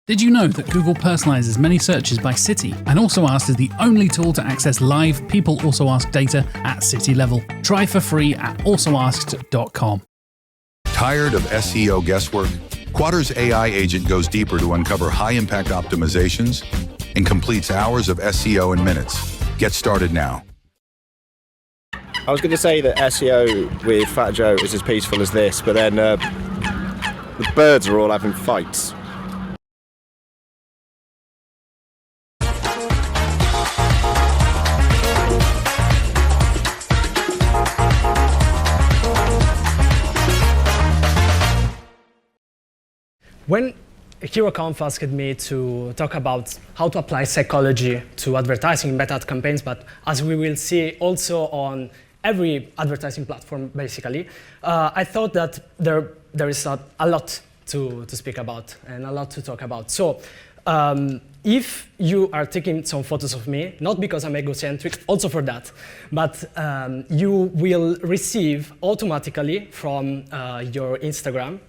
Did you know that Google personalizes many searches by city, and Also Asked is the only tool to access live People Also Ask data at city level? Try for free at alsoasked.com. Tired of SEO guesswork? Quadra's AI agent goes deeper to uncover high-impact optimizations and completes hours of SEO in minutes. Get started now. I was going to say that SEO with Fat Joe is as peaceful as this, but then the birds are all having fights. When HeroConf asked me to talk about how to apply psychology to advertising meta campaigns, but as we will see also on every advertising platform, basically, I thought that there is a lot to speak about and a lot to talk about. So if you are taking some photos of me, not because I'm egocentric, also for that, but you will receive automatically from your Instagram,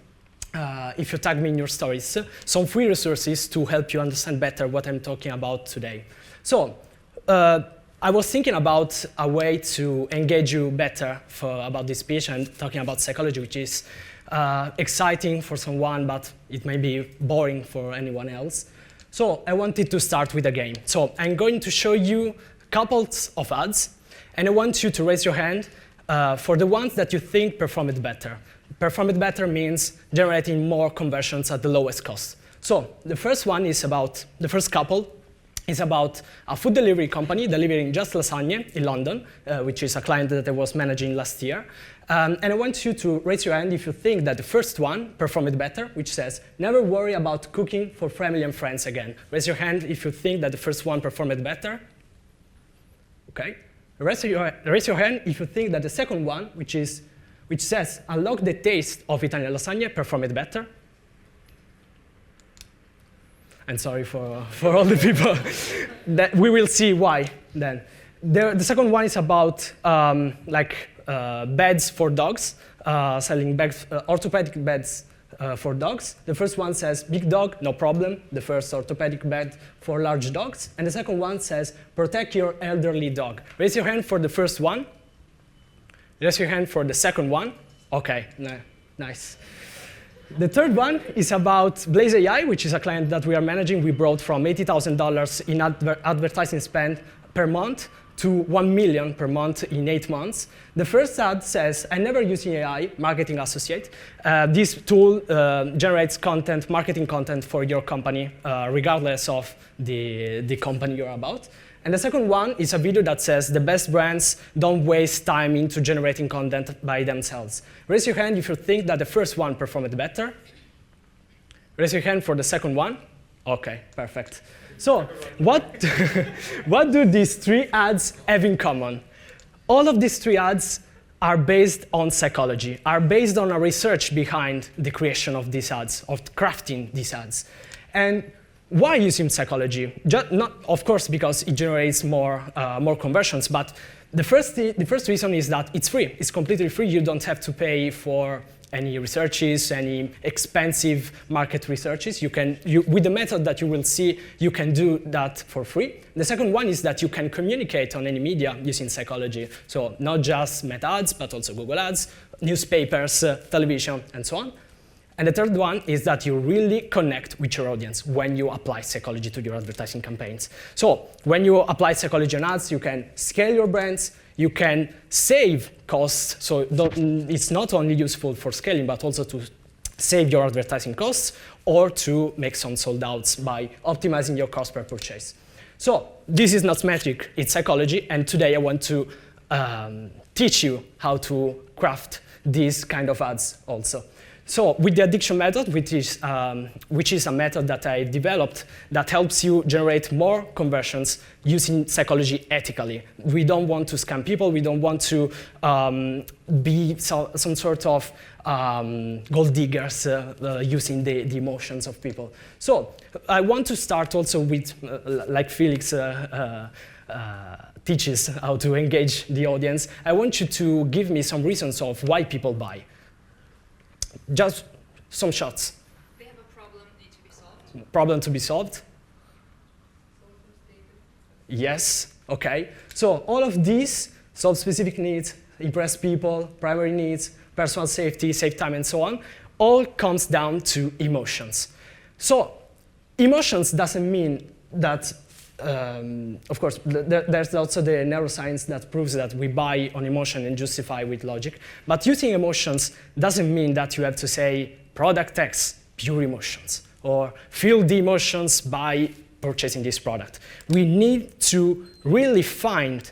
if you tag me in your stories, some free resources to help you understand better what I'm talking about today. So I was thinking about a way to engage you better about this speech and talking about psychology, which is exciting for someone, but it may be boring for anyone else. So I wanted to start with a game. So I'm going to show you couples of ads, and I want you to raise your hand for the ones that you think perform it better. Perform it better means generating more conversions at the lowest cost. So the first one is about, the first couple is about a food delivery company delivering just lasagna in London, which is a client that I was managing last year. And I want you to raise your hand if you think that the first one performed it better, which says, never worry about cooking for family and friends again. Raise your hand if you think that the first one performed it better. Okay. Raise your hand if you think that the second one, which says, unlock the taste of Italian lasagna, perform it better. And sorry for all the people. That we will see why then. The second one is about beds for dogs, selling beds, orthopedic beds for dogs. The first one says, big dog, no problem, the first orthopedic bed for large dogs. And the second one says, protect your elderly dog. Raise your hand for the first one. Raise your hand for the second one. Okay, nice. The third one is about Blaze AI, which is a client that we are managing. We brought from $80,000 in advertising spend per month to $1 million per month in 8 months. The first ad says, I never use AI, marketing associate. This tool generates content, marketing content for your company, regardless of the company you're about. And the second one is a video that says the best brands don't waste time into generating content by themselves. Raise your hand if you think that the first one performed better. Raise your hand for the second one. Okay, perfect. So what do these three ads have in common? All of these three ads are based on psychology, are based on a research behind the creation of these ads, of crafting these ads. And why using psychology? Not, of course, because it generates more conversions, but the first reason is that it's free. It's completely free. You don't have to pay for any researches, any expensive market researches. With the method that you will see, you can do that for free. The second one is that you can communicate on any media using psychology. So not just Meta ads, but also Google ads, newspapers, television, and so on. And the third one is that you really connect with your audience when you apply psychology to your advertising campaigns. So when you apply psychology on ads, you can scale your brands, you can save costs. So it's not only useful for scaling, but also to save your advertising costs or to make some sold outs by optimizing your cost per purchase. So this is not magic, it's psychology. And today I want to teach you how to craft these kind of ads also. So with the Ad-Diction Method, which is a method that I developed that helps you generate more conversions using psychology ethically. We don't want to scam people. We don't want to be some sort of gold diggers using the emotions of people. So I want to start also with, like Felix teaches how to engage the audience. I want you to give me some reasons of why people buy. Just some shots. They have a problem, need to be solved. problem to be solved? Yes, okay. So all of these solve specific needs, impress people, primary needs, personal safety, save time, and so on, all comes down to emotions. So emotions doesn't mean that, of course, there's also the neuroscience that proves that we buy on emotion and justify with logic. But using emotions doesn't mean that you have to say product X, pure emotions, or feel the emotions by purchasing this product. We need to really find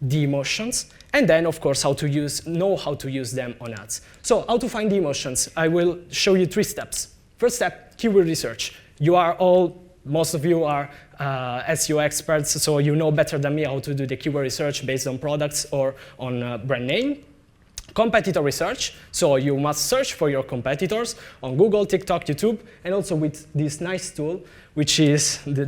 the emotions, and then, of course, know how to use them on ads. So how to find the emotions? I will show you 3 steps. First step, keyword research. Most of you are SEO experts, so you know better than me how to do the keyword research based on products or on brand name. Competitor research, so you must search for your competitors on Google, TikTok, YouTube, and also with this nice tool, which is the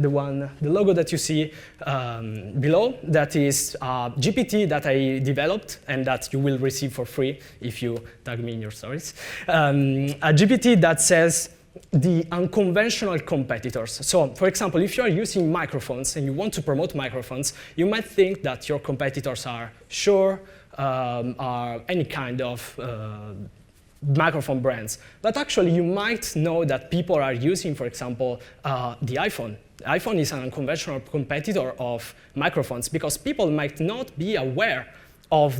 logo that you see below. That is GPT that I developed and that you will receive for free if you tag me in your stories. A GPT that says the unconventional competitors. So, for example, if you are using microphones and you want to promote microphones, you might think that your competitors are Shure, are any kind of microphone brands. But actually, you might know that people are using, for example, the iPhone. The iPhone is an unconventional competitor of microphones because people might not be aware of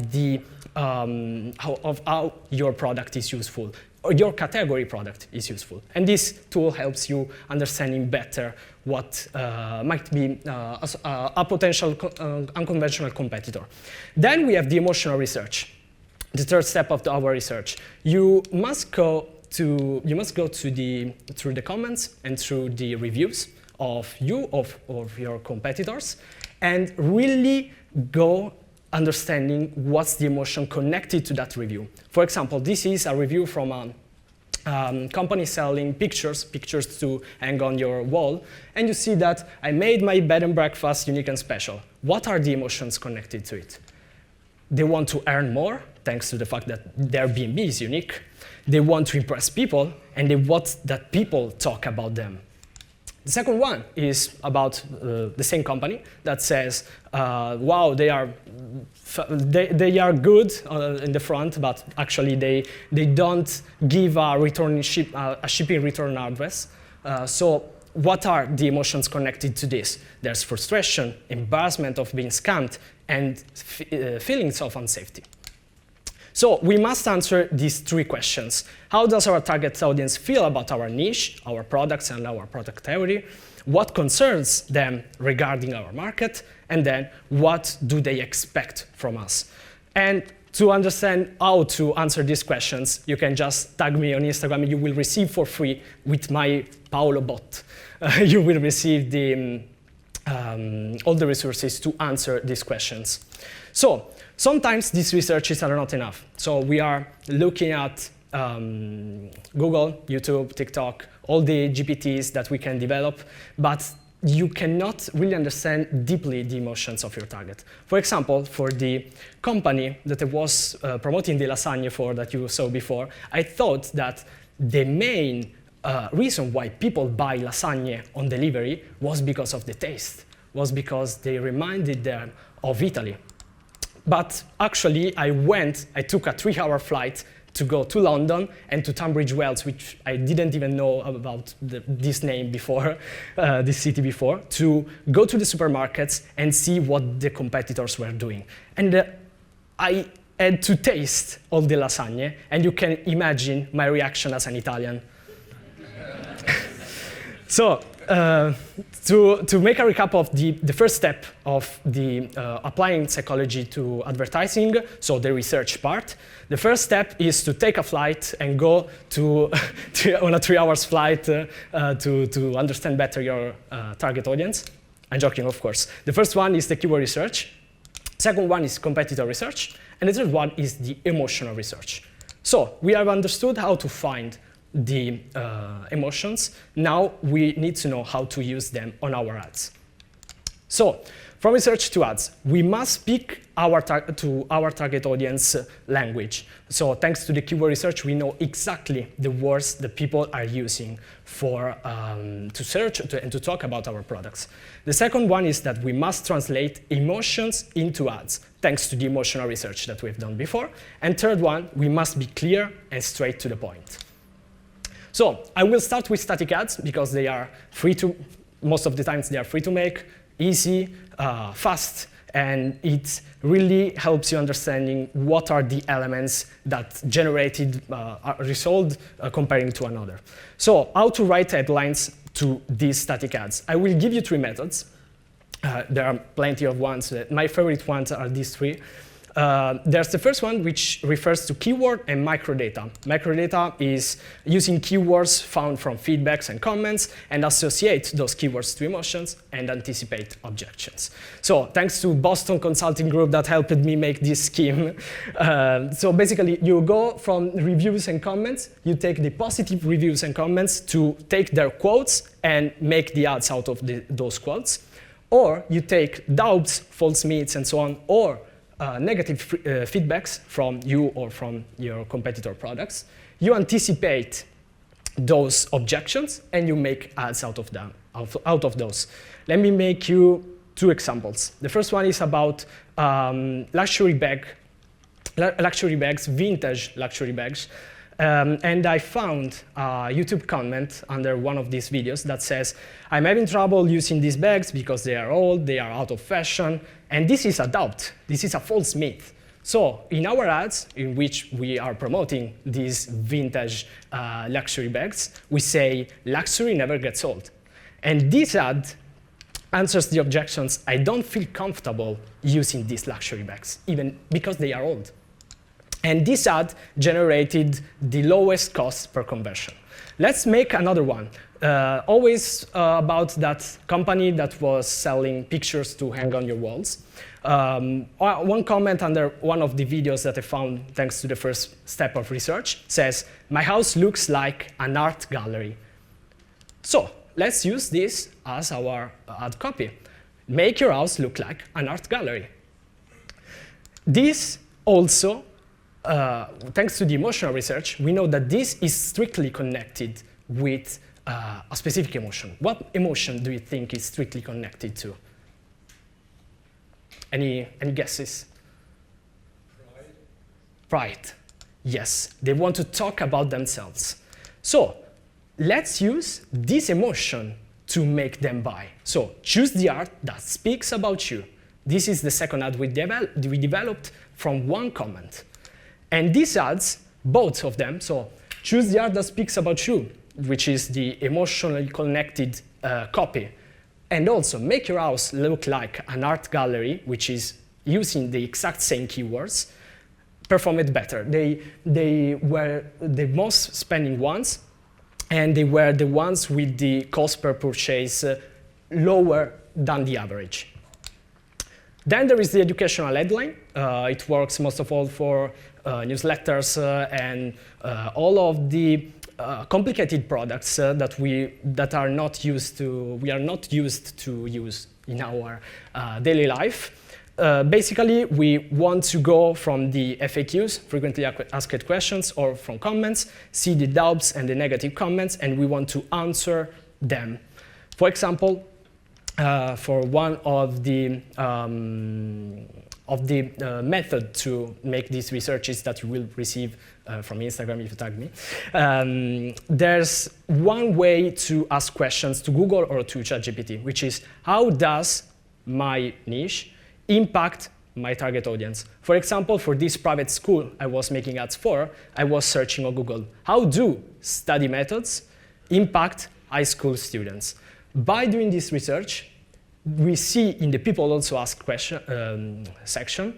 how your product is useful, or your category product is useful. And this tool helps you understanding better what might be a potential unconventional competitor. Then we have the emotional research, the third step of our research. You must go through the comments and through the reviews of your competitors, and really go understanding what's the emotion connected to that review. For example, this is a review from a company selling pictures to hang on your wall, and you see that I made my bed and breakfast unique and special. What are the emotions connected to it? They want to earn more, thanks to the fact that their B&B is unique. They want to impress people, and they want that people talk about them. The second one is about the same company that says, wow, they are good in the front, but actually they don't give a shipping return address. So what are the emotions connected to this? There's frustration, embarrassment of being scammed, and feelings of unsafety. So we must answer these 3 questions. How does our target audience feel about our niche, our products, and our product theory? What concerns them regarding our market? And then what do they expect from us? And to understand how to answer these questions, you can just tag me on Instagram. You will receive for free with my Paolo bot. You will receive all the resources to answer these questions. So sometimes these researches are not enough. So we are looking at Google, YouTube, TikTok, all the GPTs that we can develop, but you cannot really understand deeply the emotions of your target. For example, for the company that I was promoting the lasagne for that you saw before, I thought that the main reason why people buy lasagne on delivery was because of the taste, was because they reminded them of Italy. But actually, I took a 3-hour flight to go to London and to Tunbridge Wells, which I didn't even know about this name before, this city before, to go to the supermarkets and see what the competitors were doing. And I had to taste all the lasagne, and you can imagine my reaction as an Italian. So, to make a recap of the first step of the applying psychology to advertising, so the research part, the first step is to take a flight and go on a 3-hour flight to understand better your target audience. I'm joking, of course. The first one is the keyword research. Second one is competitor research. And the third one is the emotional research. So we have understood how to find the emotions. Now we need to know how to use them on our ads. So, from research to ads, we must speak to our target audience language. So, thanks to the keyword research, we know exactly the words that people are using for to search and to talk about our products. The second one is that we must translate emotions into ads, thanks to the emotional research that we've done before. And third one, we must be clear and straight to the point. So, I will start with static ads because they are free to, most of the times they are free to make, easy, fast, and it really helps you understanding what are the elements that generated a result comparing to another. So how to write headlines to these static ads? I will give you 3 methods. There are plenty of ones. My favorite ones are these 3. There's the first one, which refers to keyword and microdata. Microdata is using keywords found from feedbacks and comments and associate those keywords to emotions and anticipate objections. So thanks to Boston Consulting Group that helped me make this scheme. So basically, you go from reviews and comments, you take the positive reviews and comments to take their quotes and make the ads out of those quotes. Or you take doubts, false myths, and so on, or negative feedbacks from you or from your competitor products. You anticipate those objections and you make ads out of them, out of those. Let me make you 2 examples. The first one is about luxury bags, vintage luxury bags. And I found a YouTube comment under one of these videos that says, I'm having trouble using these bags because they are old, they are out of fashion, and this is a doubt, this is a false myth. So in our ads, in which we are promoting these vintage luxury bags, we say, luxury never gets old. And this ad answers the objections, I don't feel comfortable using these luxury bags, even because they are old. And this ad generated the lowest cost per conversion. Let's make another one, always about that company that was selling pictures to hang on your walls. One comment under one of the videos that I found thanks to the first step of research says, my house looks like an art gallery. So let's use this as our ad copy. Make your house look like an art gallery. This also, thanks to the emotional research, we know that this is strictly connected with a specific emotion. What emotion do you think is strictly connected to? Any guesses? Pride. Pride. Yes, they want to talk about themselves. So let's use this emotion to make them buy. So choose the art that speaks about you. This is the second ad we developed from one comment. And these ads, both of them, so choose the art that speaks about you, which is the emotionally connected copy, and also make your house look like an art gallery, which is using the exact same keywords, perform it better. They were the most spending ones, and they were the ones with the cost per purchase lower than the average. Then there is the educational headline. It works most of all for newsletters and all of the complicated products that we are not used to use in our daily life. Basically, we want to go from the FAQs, frequently asked questions, or from comments, see the doubts and the negative comments, and we want to answer them. For example, for one of the method to make these researches that you will receive from Instagram if you tag me. There's one way to ask questions to Google or to ChatGPT, which is how does my niche impact my target audience? For example, for this private school I was making ads for, I was searching on Google, how do study methods impact high school students? By doing this research, we see in the people also ask question section,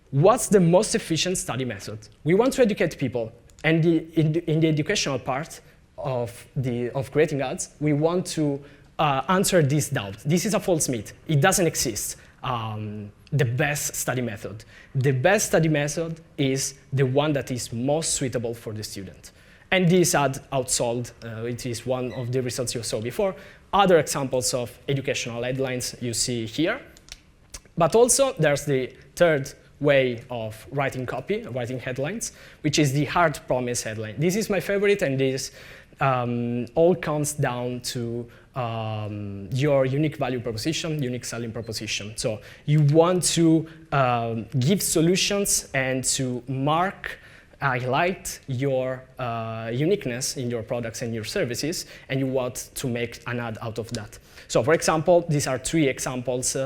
what's the most efficient study method? We want to educate people, and in the educational part of creating ads, we want to answer this doubt. This is a false myth. It doesn't exist. The best study method. The best study method is the one that is most suitable for the student. And this ad outsold, it is one of the results you saw before, other examples of educational headlines you see here. But also, there's the third way of writing copy, writing headlines, which is the hard promise headline. This is my favorite, and this all comes down to your unique value proposition, unique selling proposition. So you want to give solutions and to highlight your uniqueness in your products and your services, and you want to make an ad out of that. So for example, these are 3 examples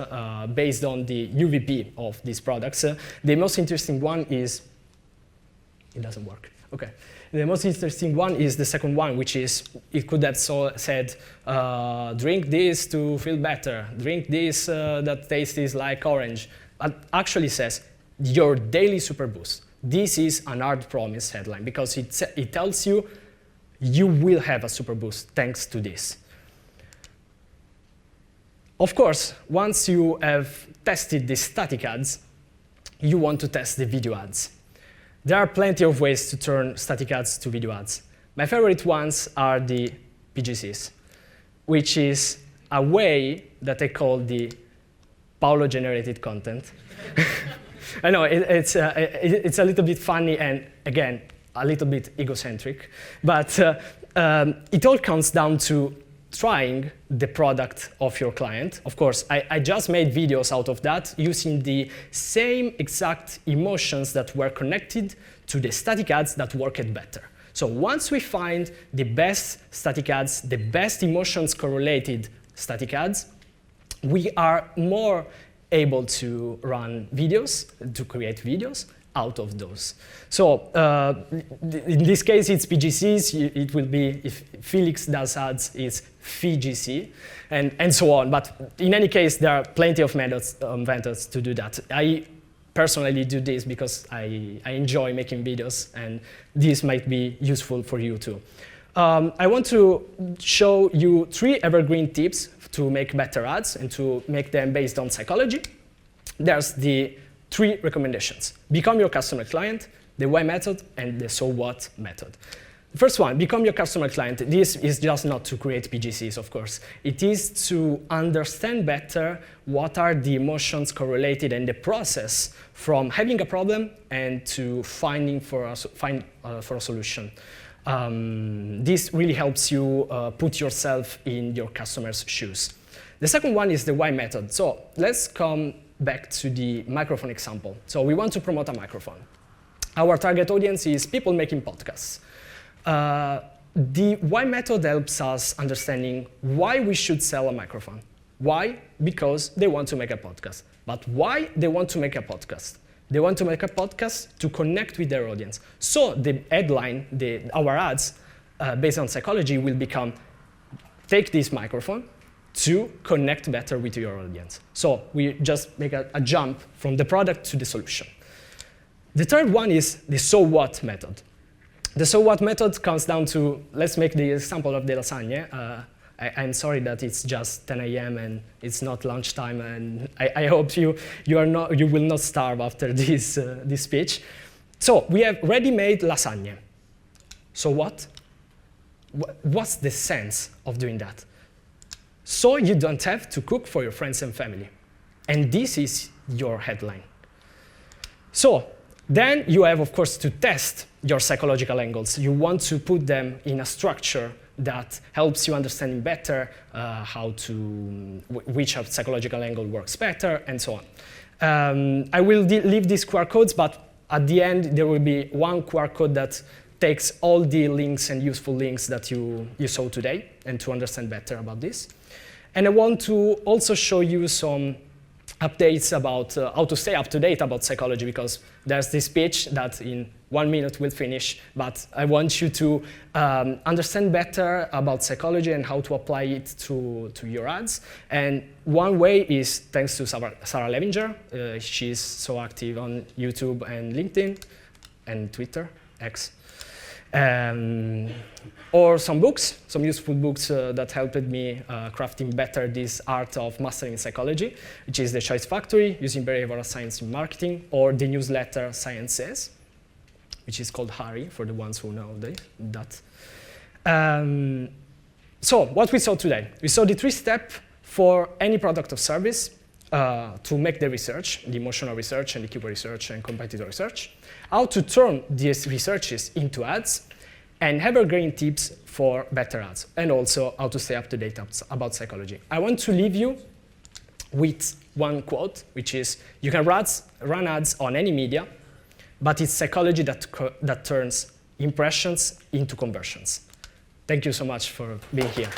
based on the UVP of these products. The most interesting one is, it doesn't work, okay. The most interesting one is the second one, which is, it could have said, drink this to feel better, drink this that tastes like orange. But actually says, your daily super boost. This is an hard promise headline, because it tells you, you will have a super boost thanks to this. Of course, once you have tested the static ads, you want to test the video ads. There are plenty of ways to turn static ads to video ads. My favorite ones are the PGCs, which is a way that I call the Paolo-generated content. I know, it's a little bit funny and, again, a little bit egocentric, but it all comes down to trying the product of your client. Of course, I just made videos out of that using the same exact emotions that were connected to the static ads that worked better. So once we find the best static ads, the best emotions correlated static ads, we are more able to run videos, to create videos out of those. So in this case, it's PGCs. It will be, if Felix does ads, it's FGC, and so on. But in any case, there are plenty of methods to do that. I personally do this because I enjoy making videos, and this might be useful for you too. I want to show you 3 evergreen tips to make better ads and to make them based on psychology. There's the 3 recommendations: become your customer client, the why method, and the so what method. The first one, become your customer client. This is just not to create PGCs, of course. It is to understand better what are the emotions correlated and the process from having a problem and to finding for a solution. This really helps you put yourself in your customer's shoes. The second one is the why method. So let's come back to the microphone example. So we want to promote a microphone. Our target audience is people making podcasts. The why method helps us understanding why we should sell a microphone. Why? Because they want to make a podcast. But why they want to make a podcast? They want to make a podcast to connect with their audience. So the headline, our ads, based on psychology, will become, take this microphone to connect better with your audience. So we just make a jump from the product to the solution. The third one is the so what method. The so what method comes down to, let's make the example of the lasagne. I'm sorry that it's just 10 a.m. and it's not lunchtime, and I hope you will not starve after this speech. So we have ready-made lasagne. So what? What's the sense of doing that? So you don't have to cook for your friends and family. And this is your headline. So then you have, of course, to test your psychological angles. You want to put them in a structure that helps you understand better which psychological angle works better, and so on. I will leave these QR codes, but at the end, there will be one QR code that takes all the links and useful links that you saw today, and to understand better about this. And I want to also show you some updates about how to stay up to date about psychology, because there's this pitch that in 1 minute will finish, but I want you to understand better about psychology and how to apply it to your ads. And one way is thanks to Sarah Levinger. She's so active on YouTube and LinkedIn and Twitter, X. Or some books, some useful books that helped me crafting better this art of mastering psychology, which is The Choice Factory, Using Behavioral Science in Marketing, or the newsletter Science Says, which is called Harry, for the ones who know that. So what we saw today, we saw the 3-step for any product or service to make the research, the emotional research and the keyword research and competitor research, how to turn these researches into ads, and evergreen tips for better ads, and also how to stay up to date about psychology. I want to leave you with one quote, which is, you can run ads on any media, but it's psychology that turns impressions into conversions. Thank you so much for being here.